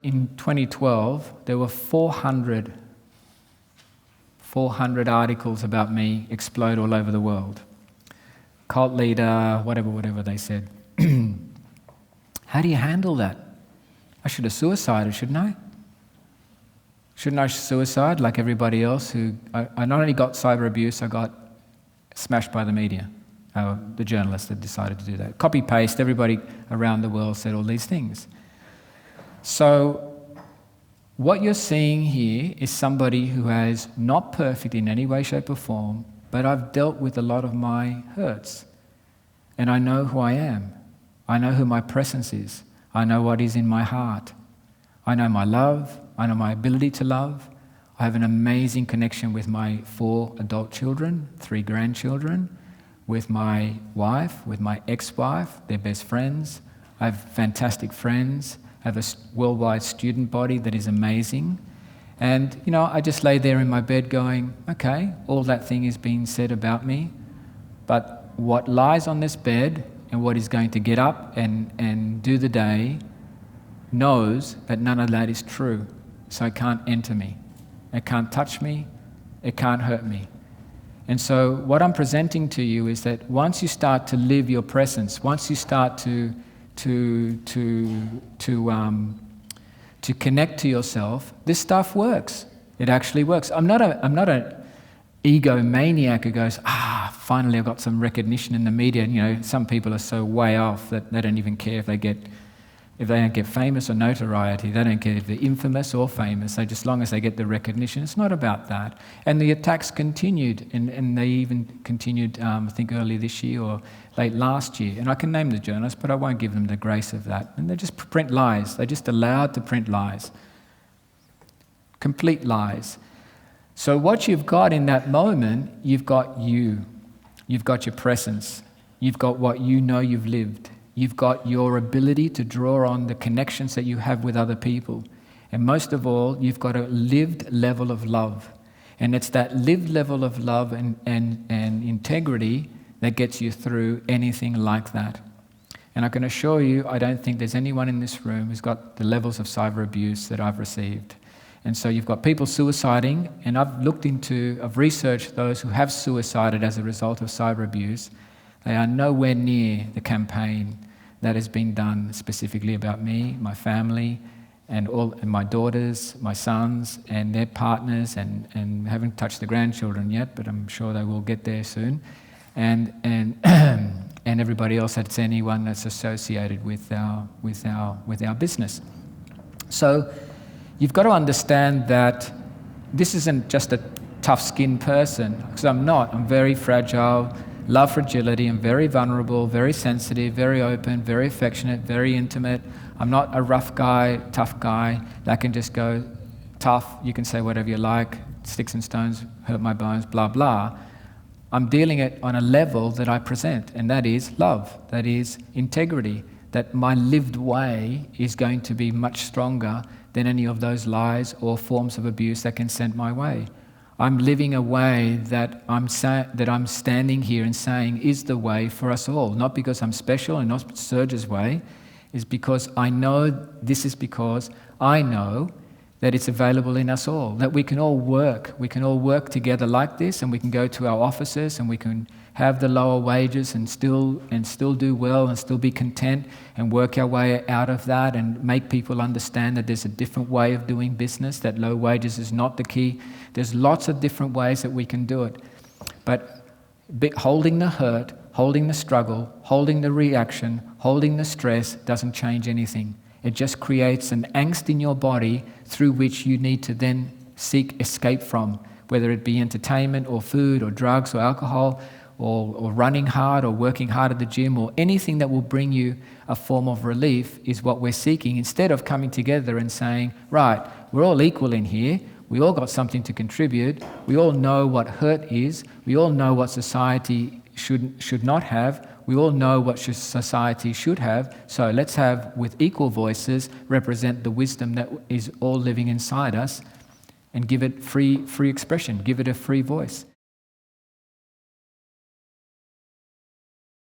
In 2012, there were 400 articles about me explode all over the world. Cult leader, whatever they said. How do you handle that? I should have suicided, shouldn't I? Shouldn't I suicide like everybody else who... I not only got cyber abuse, I got smashed by the media. The journalists that decided to do that. Copy-paste, everybody around the world said all these things. So what you're seeing here is somebody who is not perfect in any way, shape or form, but I've dealt with a lot of my hurts. And I know who I am. I know who my presence is. I know what is in my heart. I know my love. I know my ability to love. I have an amazing connection with my 4 adult children, 3 grandchildren, with my wife, with my ex-wife, they're best friends. I have fantastic friends. I have a worldwide student body that is amazing. And, I just lay there in my bed going, okay, all that thing is being said about me, but what lies on this bed and what is going to get up and do the day knows that none of that is true. So it can't enter me. It can't touch me. It can't hurt me. And so what I'm presenting to you is that once you start to live your presence, once you start to connect to yourself, this stuff works. It actually works. I'm not an egomaniac who goes, finally I've got some recognition in the media. Some people are so way off that they don't even care if they don't get famous or notoriety. They don't care if they're infamous or famous. They just, as long as they get the recognition, it's not about that. And the attacks continued, and they even continued, I think, early this year or late last year. And I can name the journalists, but I won't give them the grace of that. And they just print lies. They're just allowed to print lies. Complete lies. So what you've got in that moment, you've got you. You've got your presence. You've got what you know you've lived. You've got your ability to draw on the connections that you have with other people. And most of all, you've got a lived level of love. And it's that lived level of love and integrity that gets you through anything like that. And I can assure you, I don't think there's anyone in this room who's got the levels of cyber abuse that I've received. And so you've got people suiciding, and I've researched those who have suicided as a result of cyber abuse. They are nowhere near the campaign that has been done specifically about me, my family, and my daughters, my sons, and their partners, and haven't touched the grandchildren yet, but I'm sure they will get there soon, and everybody else that's anyone that's associated with our business. So you've got to understand that this isn't just a tough-skinned person, because I'm not. I'm very fragile. Love fragility. I'm very vulnerable, very sensitive, very open, very affectionate, very intimate. I'm not a rough guy, tough guy that can just go tough. You can say whatever you like, sticks and stones hurt my bones, blah, blah. I'm dealing it on a level that I present, and that is love, that is integrity, that my lived way is going to be much stronger than any of those lies or forms of abuse that can send my way. I'm living a way that I'm standing here and saying is the way for us all. Not because I'm special and not Serge's way, is because I know that it's available in us all, that we can all work together like this, and we can go to our offices and we can have the lower wages and still do well and still be content and work our way out of that and make people understand that there's a different way of doing business, that low wages is not the key. There's lots of different ways that we can do it. But holding the hurt, holding the struggle, holding the reaction, holding the stress doesn't change anything. It just creates an angst in your body through which you need to then seek escape from, whether it be entertainment or food or drugs or alcohol or running hard or working hard at the gym or anything that will bring you a form of relief is what we're seeking, instead of coming together and saying, right, we're all equal in here, we all got something to contribute, we all know what hurt is, we all know what society should not have, we all know what society should have, so let's have, with equal voices, represent the wisdom that is all living inside us and give it free expression, give it a free voice.